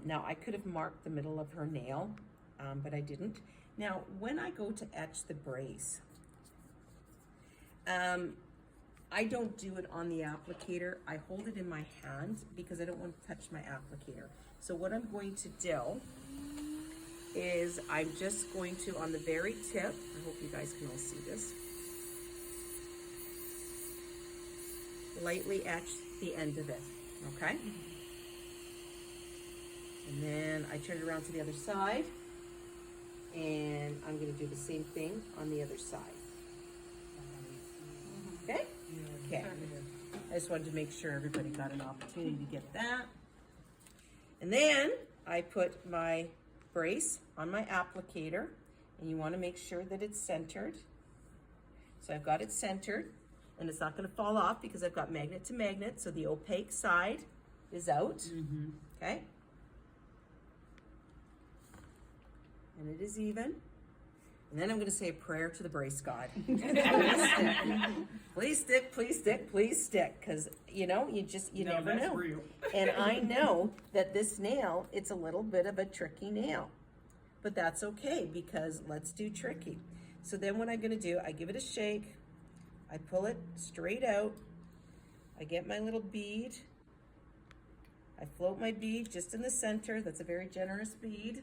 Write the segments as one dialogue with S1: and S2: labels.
S1: Now I could have marked the middle of her nail, but I didn't. Now, when I go to etch the brace, I don't do it on the applicator. I hold it in my hand because I don't want to touch my applicator. So what I'm going to do is I'm just going to, on the very tip, I hope you guys can all see this, lightly etch the end of it, okay? And then I turn it around to the other side, and I'm gonna do the same thing on the other side. Okay? Okay. I just wanted to make sure everybody got an opportunity to get that. And then I put my brace on my applicator, and you wanna make sure that it's centered. So I've got it centered, and it's not gonna fall off because I've got magnet to magnet, so the opaque side is out, okay? And it is even. And then I'm gonna say a prayer to the brace god. Please stick, please stick, please stick. Cause you know, you never know.
S2: Real.
S1: And I know that this nail, it's a little bit of a tricky nail, but that's okay because let's do tricky. So then what I'm gonna do, I give it a shake, I pull it straight out, I get my little bead, I float my bead just in the center, that's a very generous bead.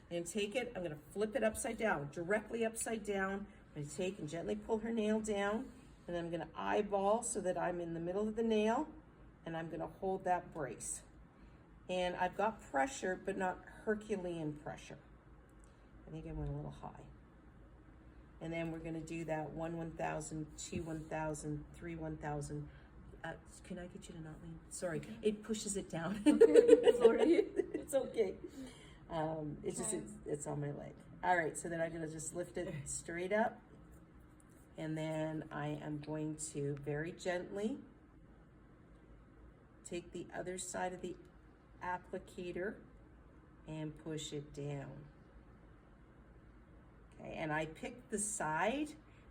S1: I'm gonna take it, I'm gonna flip it upside down, directly upside down. I'm gonna take and gently pull her nail down, and then I'm gonna eyeball so that I'm in the middle of the nail, and I'm gonna hold that brace. And I've got pressure, but not Herculean pressure. I think I went a little high. And then we're gonna do that 1 1,000, 2 1,000, 3 1,000. Can I get you to not lean? Sorry, it pushes it down. It's okay. It's on my leg. All right, so then I'm gonna just lift it straight up, and then I am going to very gently take the other side of the applicator and push it down. Okay, and I picked the side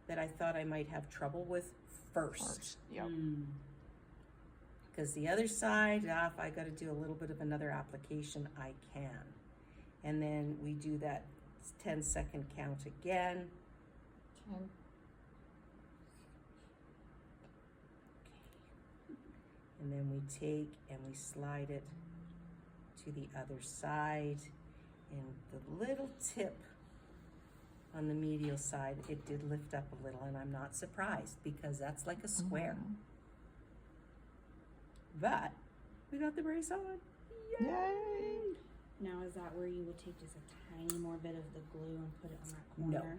S1: that I thought I might have trouble with first.
S3: Yep.
S1: Because the other side, if I gotta do a little bit of another application, I can. And then we do that 10-second count again.
S3: 10.
S1: Okay. And then we take and we slide it to the other side. And the little tip on the medial side, it did lift up a little, and I'm not surprised because that's like a square. But we got the brace on. Yay!
S3: Yay!
S4: Now, is that where you would take just a tiny more bit of the glue and put it on that
S1: No.
S4: corner?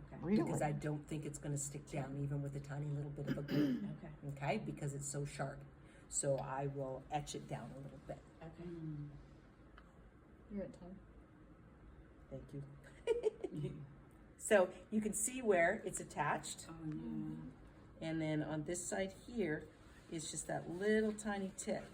S4: Okay.
S3: Really?
S1: Because I don't think it's gonna stick down even with a tiny little bit of a glue.
S4: Okay.
S1: Okay, because it's so sharp. So I will etch it down a little bit.
S4: Okay.
S3: You're at 10.
S1: Thank you. So you can see where it's attached.
S4: Oh, yeah.
S1: And then on this side here is just that little tiny tip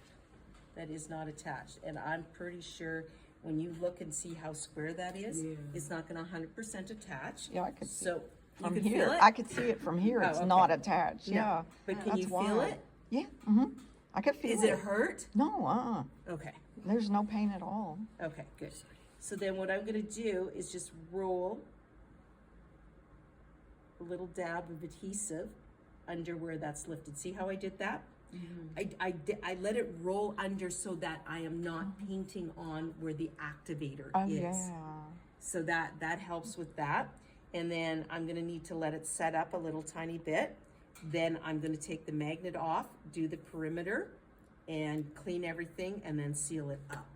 S1: that is not attached. And I'm pretty sure when you look and see how square that is, it's not gonna 100% attach.
S3: Yeah, I could see
S1: So
S3: from
S1: you can
S3: here.
S1: feel it?
S3: I could see it from here. It's
S1: okay.
S3: not attached. Yeah.
S1: But can
S3: That's
S1: you feel
S3: wild.
S1: it?
S3: Yeah. I could feel
S1: Is
S3: it.
S1: it hurt?
S3: No,
S1: Okay.
S3: There's no pain at all.
S1: Okay, good. So then what I'm gonna do is just roll a little dab of adhesive under where that's lifted. See how I did that? I let it roll under so that I am not painting on where the activator
S3: Oh,
S1: is.
S3: yeah.
S1: So that helps with that. And then I'm gonna need to let it set up a little tiny bit. Then I'm gonna take the magnet off, do the perimeter, and clean everything, and then seal it up.